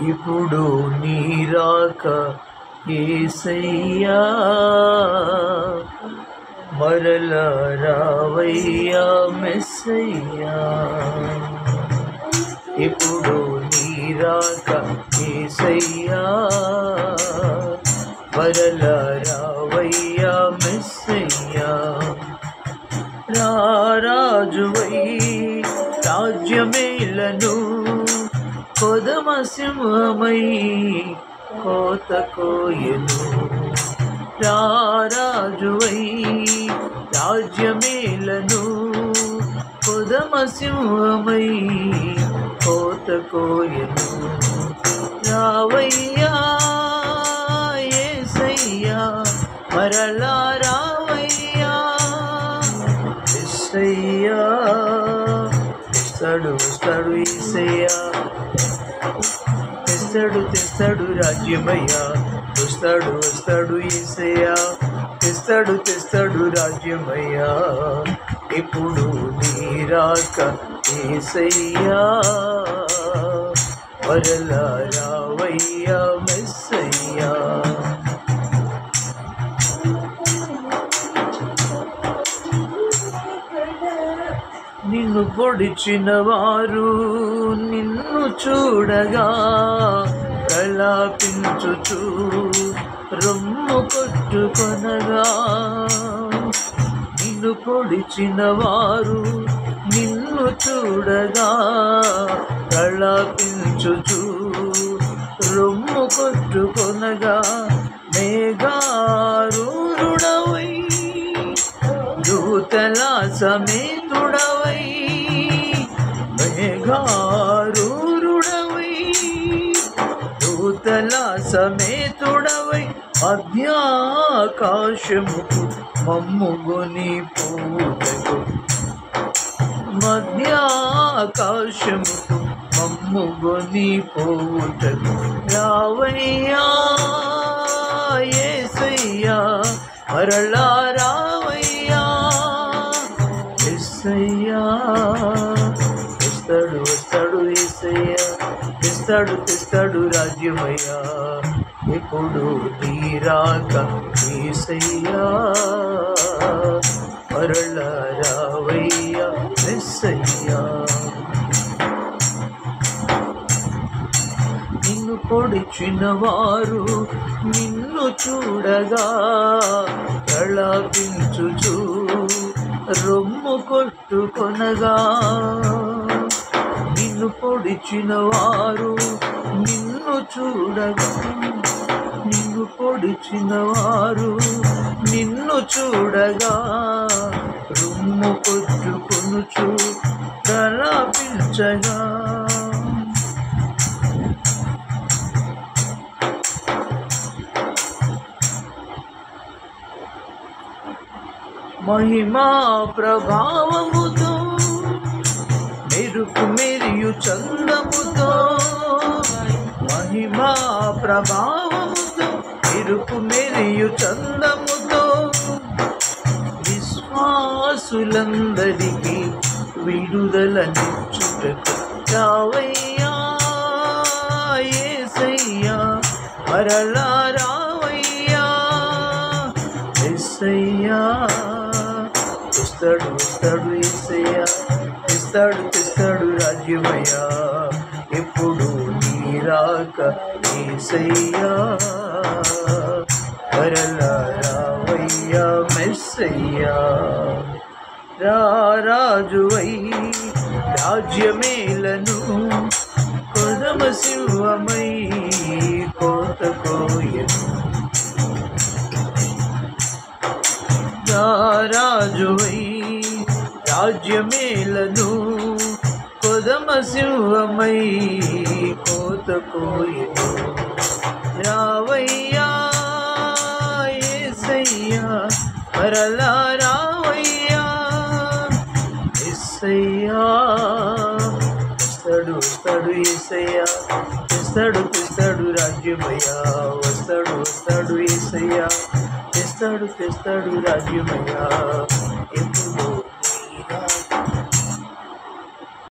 ఇప్పుడు నీ రాక యేసయ్యా, మరల రావయ్యా మెస్సయ్యా. ఇప్పుడు నీ రాక యేసయ్యా, మరల రావయ్యా మెస్సయ్యా. రారాజువై రాజ్యమేలను కొదమ సింహమై కోత కోయను. రారాజువై రాజ్యమేలను కొదమ సింహమై కోత కోయను. రావయ్యా యేసయ్యా, మరలా రావయ్యా యేసయ్యా. వస్తాడు యేసయ్యా, తెస్తాడు రాజ్యమయ్యా. వస్తాడు యేసయ్యా, తెస్తాడు రాజ్యమయ్యా. ఇప్పుడు నీ రాక యేసయ్యా, మరలా రావయ్యా మెస్సయ్యా. నిన్ను పొడిచిన వారు నిన్ను చూడగా ప్రలాపించుచు రొమ్ము కొట్టుకొనగా. నిన్ను పొడిచిన వారు నిన్ను చూడగా ప్రలాపించుచు రొమ్ము కొట్టుకొనగా. మేఘారూఢుడవై దూతల సమేతుడవై, మేఘారూఢుడవై దూతల సమేతుడవై మధ్యాకాశముకు మమ్ముగొని పోవుటకు. మధ్యాకాశముకు మమ్ముగొని పోవుటకు. రావయ్యా యేసయ్యా, మరలా రావయ్యా యేసయ్యా. వస్తాడు యేసయ్యా, తెస్తాడు రాజ్యమయ్యా. ఇప్పుడు నీ రాక యేసయ్యా, మరలా రావయ్యా మెస్సయ్యా. నిన్ను పొడిచిన వారు నిన్ను చూడగా ప్రలాపించుచు రొమ్ము కొట్టుకొనగా. నిన్ను పొడిచిన వారు నిన్ను చూడగా, నిన్ను పొడిచిన వారు నిన్ను చూడగా రొమ్ము కొట్టుకొనుచు ప్రలాపించగా. మహిమా ప్రభావముతో మెరుపు మెరియు చందముతో, మహిమా ప్రభావముతో మెరుపు మెరియు చందముతో విశ్వాసులందరికీ విడుదల నిచ్చుటకు. రావయ్యా యేసయ్యా, మరలా రావయ్యా యేసయ్యా. వస్తాడు యేసయ్యా, తెస్తాడు రాజ్యమయ్యా. ఎప్పుడు నీ రాక యేసయ్యా, మరలా రావయ్యా మెస్సయ్యా. రారాజువై రాజ్యమేలను కొదమ సింహమై కోత కోయను. రారాజువై రాజ్యమేలను కొదమ సింహమై కోత కోయను. రావయ్యా యేసయ్యా, మరలా రావయ్యా యేసయ్యా. వస్తాడు యేసయ్యా, తెస్తాడు రాజ్యమయ్యా. వస్తాడు యేసయ్యా, తెస్తాడు రాజ్యమయ్యా. ఎప్పుడు